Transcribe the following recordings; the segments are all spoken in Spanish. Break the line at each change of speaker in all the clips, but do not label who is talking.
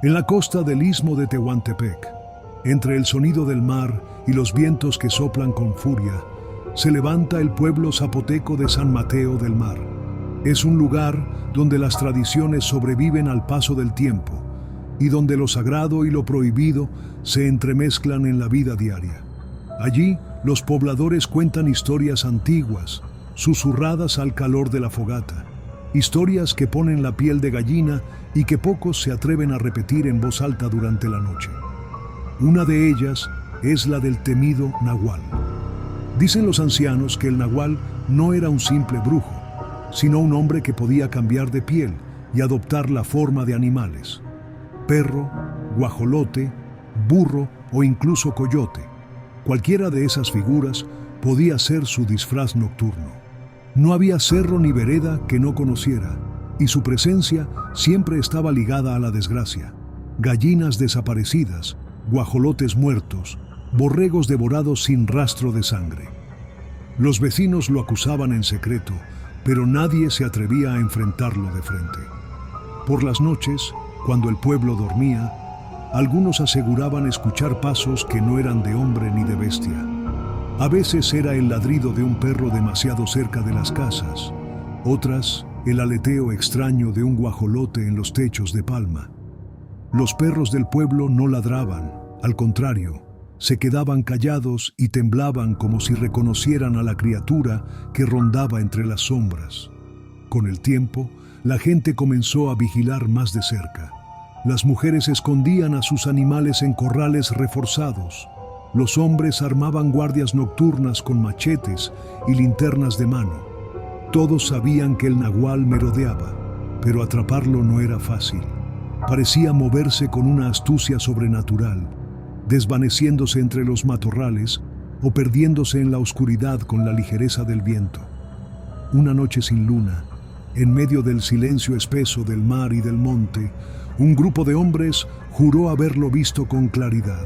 En la costa del istmo de Tehuantepec, entre el sonido del mar y los vientos que soplan con furia, se levanta el pueblo zapoteco de San Mateo del Mar. Es un lugar donde las tradiciones sobreviven al paso del tiempo y donde lo sagrado y lo prohibido se entremezclan en la vida diaria. Allí, los pobladores cuentan historias antiguas, susurradas al calor de la fogata, historias que ponen la piel de gallina y que pocos se atreven a repetir en voz alta durante la noche. Una de ellas es la del temido Nahual. Dicen los ancianos que el Nahual no era un simple brujo, sino un hombre que podía cambiar de piel y adoptar la forma de animales: perro, guajolote, burro o incluso coyote. Cualquiera de esas figuras podía ser su disfraz nocturno. No había cerro ni vereda que no conociera, y su presencia siempre estaba ligada a la desgracia. Gallinas desaparecidas, guajolotes muertos, borregos devorados sin rastro de sangre. Los vecinos lo acusaban en secreto, pero nadie se atrevía a enfrentarlo de frente. Por las noches, cuando el pueblo dormía, algunos aseguraban escuchar pasos que no eran de hombre ni de bestia. A veces era el ladrido de un perro demasiado cerca de las casas, otras el aleteo extraño de un guajolote en los techos de palma. Los perros del pueblo no ladraban, al contrario, se quedaban callados y temblaban como si reconocieran a la criatura que rondaba entre las sombras. Con el tiempo, la gente comenzó a vigilar más de cerca. Las mujeres escondían a sus animales en corrales reforzados. Los hombres armaban guardias nocturnas con machetes y linternas de mano. Todos sabían que el Nahual merodeaba, pero atraparlo no era fácil. Parecía moverse con una astucia sobrenatural, desvaneciéndose entre los matorrales o perdiéndose en la oscuridad con la ligereza del viento. Una noche sin luna, en medio del silencio espeso del mar y del monte, un grupo de hombres juró haberlo visto con claridad.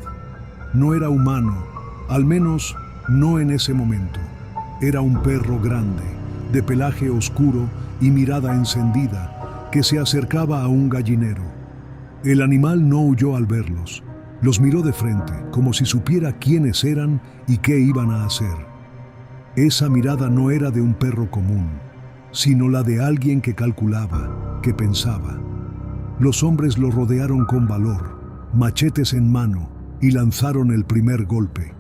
No era humano, al menos no en ese momento. Era un perro grande, de pelaje oscuro y mirada encendida, que se acercaba a un gallinero. El animal no huyó al verlos. Los miró de frente, como si supiera quiénes eran y qué iban a hacer. Esa mirada no era de un perro común, sino la de alguien que calculaba, que pensaba. Los hombres lo rodearon con valor, machetes en mano, y lanzaron el primer golpe.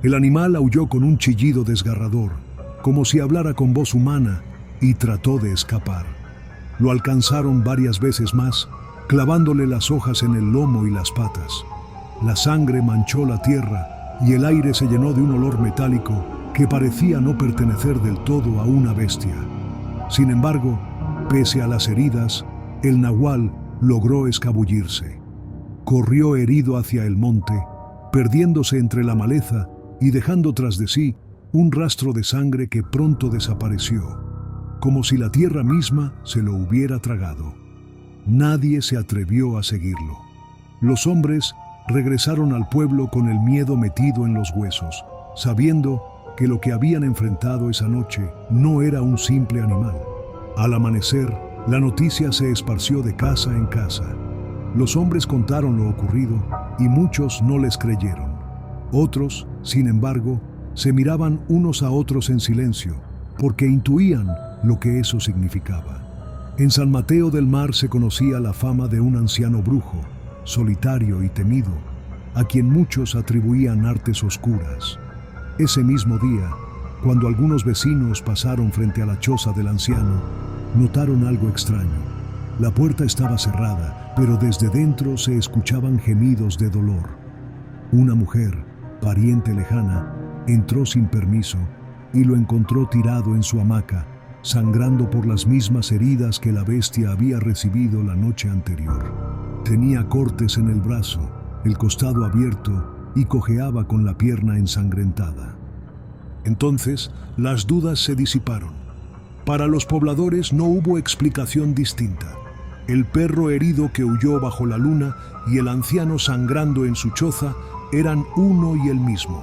El animal aulló con un chillido desgarrador, como si hablara con voz humana, y trató de escapar. Lo alcanzaron varias veces más, clavándole las hojas en el lomo y las patas. La sangre manchó la tierra y el aire se llenó de un olor metálico que parecía no pertenecer del todo a una bestia. Sin embargo, pese a las heridas, el Nahual logró escabullirse. Corrió herido hacia el monte, perdiéndose entre la maleza y dejando tras de sí un rastro de sangre que pronto desapareció, como si la tierra misma se lo hubiera tragado. Nadie se atrevió a seguirlo. Los hombres regresaron al pueblo con el miedo metido en los huesos, sabiendo que lo que habían enfrentado esa noche no era un simple animal. Al amanecer, la noticia se esparció de casa en casa. Los hombres contaron lo ocurrido y muchos no les creyeron. Otros, sin embargo, se miraban unos a otros en silencio, porque intuían lo que eso significaba. En San Mateo del Mar se conocía la fama de un anciano brujo, solitario y temido, a quien muchos atribuían artes oscuras. Ese mismo día, cuando algunos vecinos pasaron frente a la choza del anciano, notaron algo extraño. La puerta estaba cerrada, pero desde dentro se escuchaban gemidos de dolor. Una mujer, pariente lejana, entró sin permiso y lo encontró tirado en su hamaca, sangrando por las mismas heridas que la bestia había recibido la noche anterior. Tenía cortes en el brazo, el costado abierto y cojeaba con la pierna ensangrentada. Entonces, las dudas se disiparon. Para los pobladores no hubo explicación distinta. El perro herido que huyó bajo la luna y el anciano sangrando en su choza eran uno y el mismo.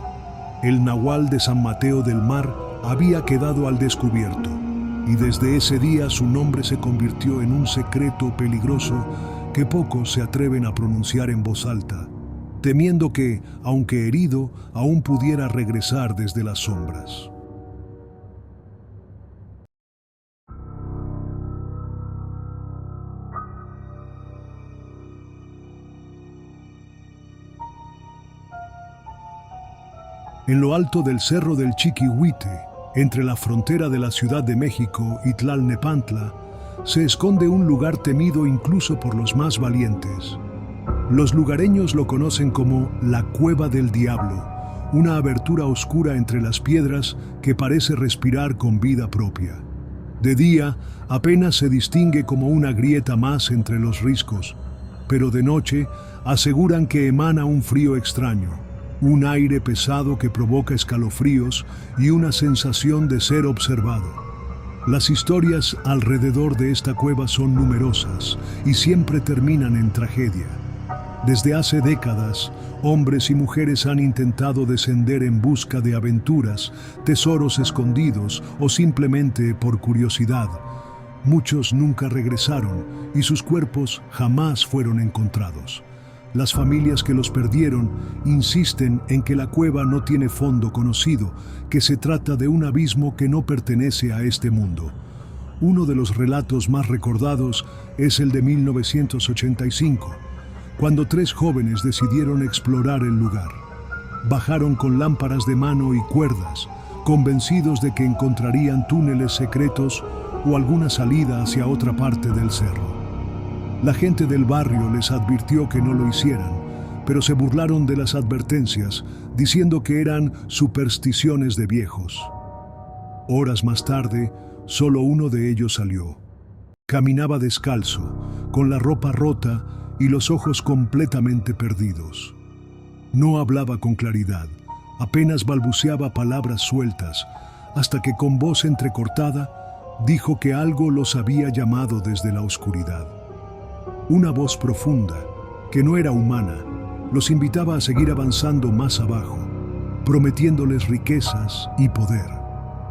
El Nahual de San Mateo del Mar había quedado al descubierto, y desde ese día su nombre se convirtió en un secreto peligroso que pocos se atreven a pronunciar en voz alta, temiendo que, aunque herido, aún pudiera regresar desde las sombras. En lo alto del cerro del Chiquihuite, entre la frontera de la Ciudad de México y Tlalnepantla, se esconde un lugar temido incluso por los más valientes. Los lugareños lo conocen como la Cueva del Diablo, una abertura oscura entre las piedras que parece respirar con vida propia. De día, apenas se distingue como una grieta más entre los riscos, pero de noche aseguran que emana un frío extraño, un aire pesado que provoca escalofríos y una sensación de ser observado. Las historias alrededor de esta cueva son numerosas y siempre terminan en tragedia. Desde hace décadas, hombres y mujeres han intentado descender en busca de aventuras, tesoros escondidos o simplemente por curiosidad. Muchos nunca regresaron y sus cuerpos jamás fueron encontrados. Las familias que los perdieron insisten en que la cueva no tiene fondo conocido, que se trata de un abismo que no pertenece a este mundo. Uno de los relatos más recordados es el de 1985, cuando 3 jóvenes decidieron explorar el lugar. Bajaron con lámparas de mano y cuerdas, convencidos de que encontrarían túneles secretos o alguna salida hacia otra parte del cerro. La gente del barrio les advirtió que no lo hicieran, pero se burlaron de las advertencias, diciendo que eran supersticiones de viejos. Horas más tarde, solo uno de ellos salió. Caminaba descalzo, con la ropa rota y los ojos completamente perdidos. No hablaba con claridad, apenas balbuceaba palabras sueltas, hasta que con voz entrecortada dijo que algo los había llamado desde la oscuridad. Una voz profunda, que no era humana, los invitaba a seguir avanzando más abajo, prometiéndoles riquezas y poder.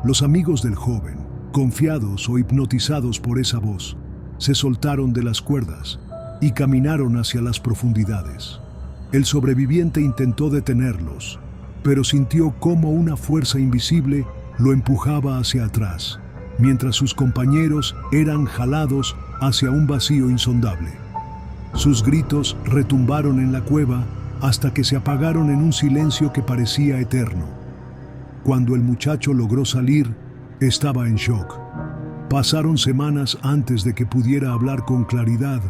Los amigos del joven, confiados o hipnotizados por esa voz, se soltaron de las cuerdas y caminaron hacia las profundidades. El sobreviviente intentó detenerlos, pero sintió cómo una fuerza invisible lo empujaba hacia atrás, mientras sus compañeros eran jalados hacia un vacío insondable. Sus gritos retumbaron en la cueva hasta que se apagaron en un silencio que parecía eterno. Cuando el muchacho logró salir, estaba en shock. Pasaron semanas antes de que pudiera hablar con claridad,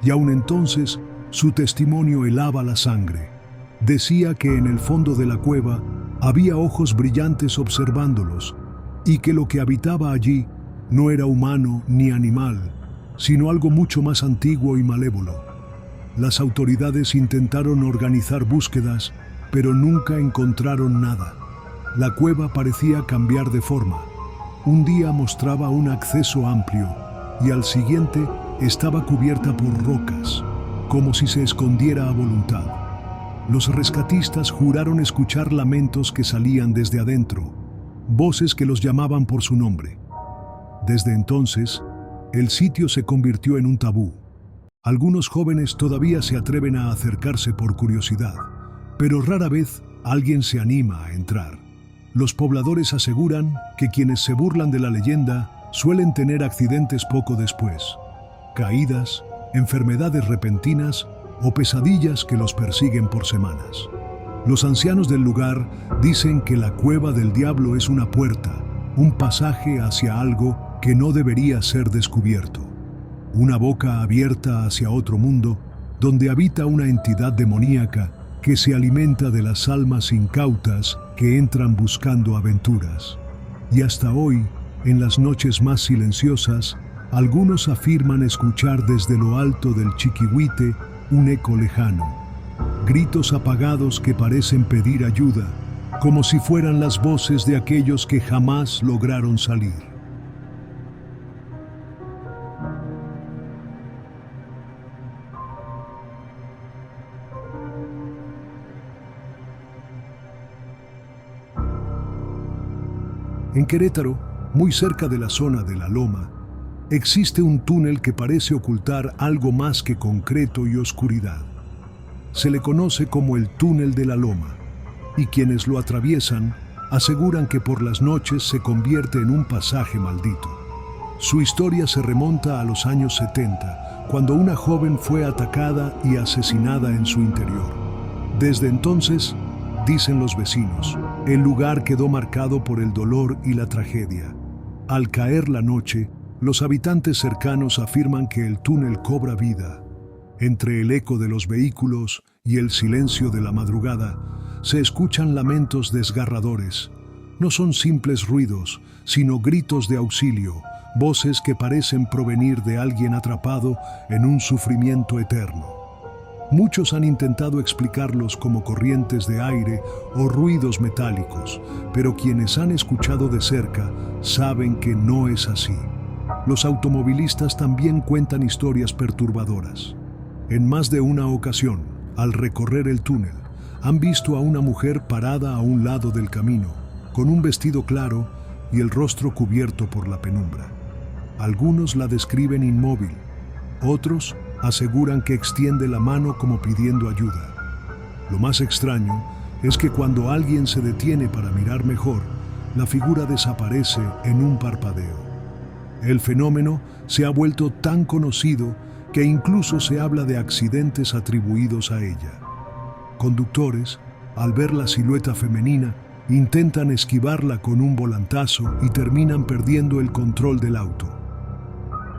y aún entonces su testimonio helaba la sangre. Decía que en el fondo de la cueva había ojos brillantes observándolos, y que lo que habitaba allí no era humano ni animal, sino algo mucho más antiguo y malévolo. Las autoridades intentaron organizar búsquedas, pero nunca encontraron nada. La cueva parecía cambiar de forma. Un día mostraba un acceso amplio y al siguiente estaba cubierta por rocas, como si se escondiera a voluntad. Los rescatistas juraron escuchar lamentos que salían desde adentro, voces que los llamaban por su nombre. Desde entonces, el sitio se convirtió en un tabú. Algunos jóvenes todavía se atreven a acercarse por curiosidad, pero rara vez alguien se anima a entrar. Los pobladores aseguran que quienes se burlan de la leyenda suelen tener accidentes poco después, caídas, enfermedades repentinas o pesadillas que los persiguen por semanas. Los ancianos del lugar dicen que la Cueva del Diablo es una puerta, un pasaje hacia algo que no debería ser descubierto. Una boca abierta hacia otro mundo, donde habita una entidad demoníaca que se alimenta de las almas incautas que entran buscando aventuras. Y hasta hoy, en las noches más silenciosas, algunos afirman escuchar desde lo alto del Chiquihuite un eco lejano, gritos apagados que parecen pedir ayuda, como si fueran las voces de aquellos que jamás lograron salir. En Querétaro, muy cerca de la zona de La Loma, Existe un túnel que parece ocultar algo más que concreto y oscuridad. Se le conoce como el túnel de la Loma, y quienes lo atraviesan aseguran que por las noches se convierte en un pasaje maldito. Su historia se remonta a los años 70, cuando una joven fue atacada y asesinada en su interior. Desde entonces, dicen los vecinos, el lugar quedó marcado por el dolor y la tragedia. Al caer la noche, los habitantes cercanos afirman que el túnel cobra vida. Entre el eco de los vehículos y el silencio de la madrugada, se escuchan lamentos desgarradores. No son simples ruidos, sino gritos de auxilio, voces que parecen provenir de alguien atrapado en un sufrimiento eterno. Muchos han intentado explicarlos como corrientes de aire o ruidos metálicos, pero quienes han escuchado de cerca saben que no es así. Los automovilistas también cuentan historias perturbadoras. En más de una ocasión, al recorrer el túnel, han visto a una mujer parada a un lado del camino, con un vestido claro y el rostro cubierto por la penumbra. Algunos la describen inmóvil, otros aseguran que extiende la mano como pidiendo ayuda. Lo más extraño es que cuando alguien se detiene para mirar mejor, la figura desaparece en un parpadeo. El fenómeno se ha vuelto tan conocido que incluso se habla de accidentes atribuidos a ella. Conductores, al ver la silueta femenina, intentan esquivarla con un volantazo y terminan perdiendo el control del auto.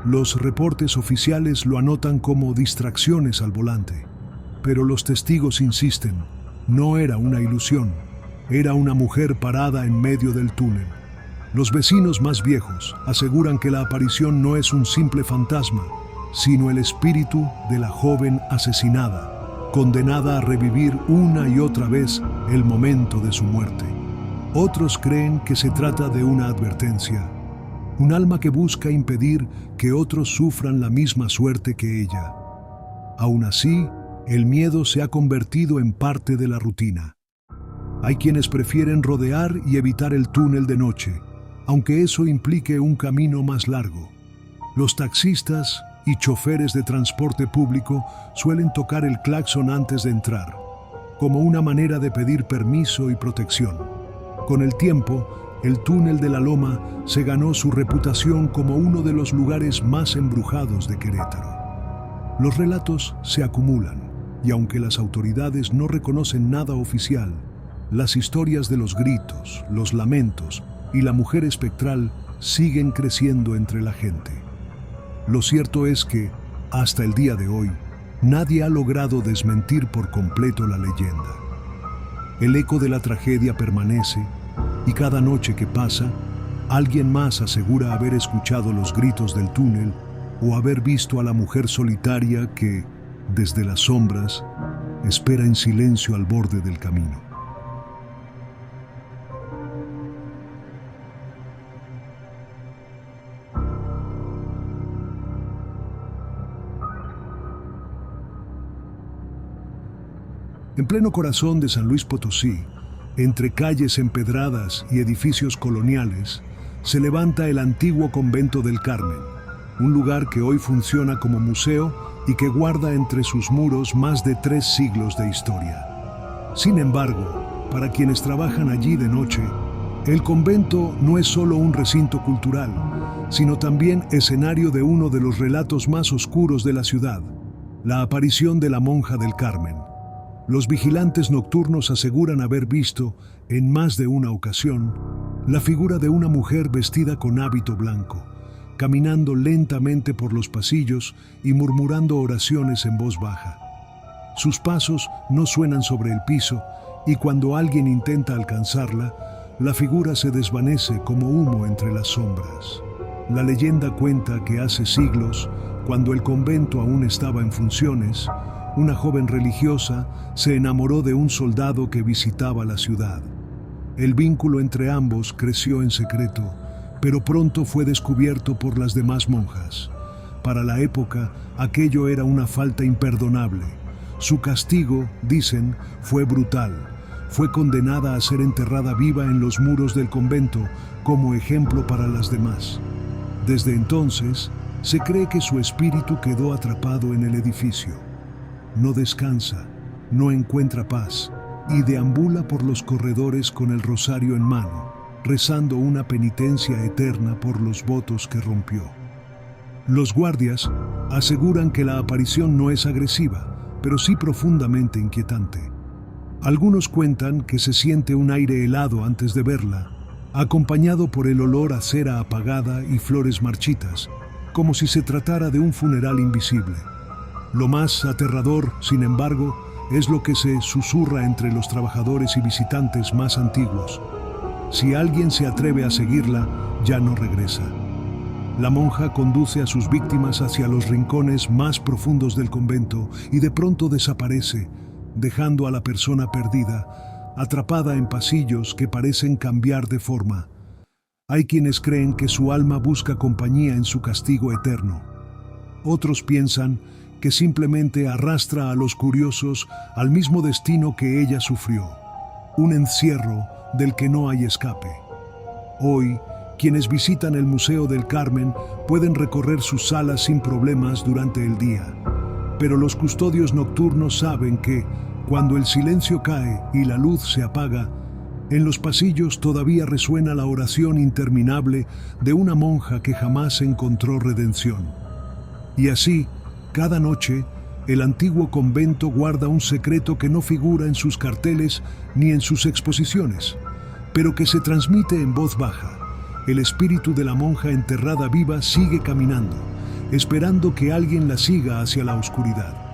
Los reportes oficiales lo anotan como distracciones al volante, pero los testigos insisten, no era una ilusión, era una mujer parada en medio del túnel. Los vecinos más viejos aseguran que la aparición no es un simple fantasma, sino el espíritu de la joven asesinada, condenada a revivir una y otra vez el momento de su muerte. Otros creen que se trata de una advertencia, un alma que busca impedir que otros sufran la misma suerte que ella. Aún así, el miedo se ha convertido en parte de la rutina. Hay quienes prefieren rodear y evitar el túnel de noche, aunque eso implique un camino más largo. Los taxistas y choferes de transporte público suelen tocar el claxon antes de entrar, como una manera de pedir permiso y protección. Con el tiempo, el túnel de la Loma se ganó su reputación como uno de los lugares más embrujados de Querétaro. Los relatos se acumulan, y aunque las autoridades no reconocen nada oficial, las historias de los gritos, los lamentos y la mujer espectral siguen creciendo entre la gente. Lo cierto es que, hasta el día de hoy, nadie ha logrado desmentir por completo la leyenda. El eco de la tragedia permanece, y cada noche que pasa, alguien más asegura haber escuchado los gritos del túnel o haber visto a la mujer solitaria que, desde las sombras, espera en silencio al borde del camino. En pleno corazón de San Luis Potosí, entre calles empedradas y edificios coloniales, se levanta el antiguo convento del Carmen, un lugar que hoy funciona como museo y que guarda entre sus muros más de 3 siglos de historia. Sin embargo, para quienes trabajan allí de noche, el convento no es solo un recinto cultural, sino también escenario de uno de los relatos más oscuros de la ciudad, la aparición de la monja del Carmen. Los vigilantes nocturnos aseguran haber visto, en más de una ocasión, la figura de una mujer vestida con hábito blanco, caminando lentamente por los pasillos y murmurando oraciones en voz baja. Sus pasos no suenan sobre el piso y cuando alguien intenta alcanzarla, la figura se desvanece como humo entre las sombras. La leyenda cuenta que hace siglos, cuando el convento aún estaba en funciones, una joven religiosa se enamoró de un soldado que visitaba la ciudad. El vínculo entre ambos creció en secreto, pero pronto fue descubierto por las demás monjas. Para la época, aquello era una falta imperdonable. Su castigo, dicen, fue brutal. Fue condenada a ser enterrada viva en los muros del convento como ejemplo para las demás. Desde entonces, Se cree que su espíritu quedó atrapado en el edificio. No descansa, no encuentra paz y deambula por los corredores con el rosario en mano, rezando una penitencia eterna por los votos que rompió. Los guardias aseguran que la aparición no es agresiva, pero sí profundamente inquietante. Algunos cuentan que se siente un aire helado antes de verla, acompañado por el olor a cera apagada y flores marchitas, como si se tratara de un funeral invisible. Lo más aterrador, sin embargo, es lo que se susurra entre los trabajadores y visitantes más antiguos. Si alguien se atreve a seguirla, ya no regresa. La monja conduce a sus víctimas hacia los rincones más profundos del convento y de pronto desaparece, dejando a la persona perdida, atrapada en pasillos que parecen cambiar de forma. Hay quienes creen que su alma busca compañía en su castigo eterno. Otros piensan que simplemente arrastra a los curiosos al mismo destino que ella sufrió, un encierro del que no hay escape. Hoy, quienes visitan el Museo del Carmen pueden recorrer sus salas sin problemas durante el día, pero los custodios nocturnos saben que, cuando el silencio cae y la luz se apaga, en los pasillos todavía resuena la oración interminable de una monja que jamás encontró redención. Y así, cada noche, el antiguo convento guarda un secreto que no figura en sus carteles ni en sus exposiciones, pero que se transmite en voz baja. El espíritu de la monja enterrada viva sigue caminando, esperando que alguien la siga hacia la oscuridad.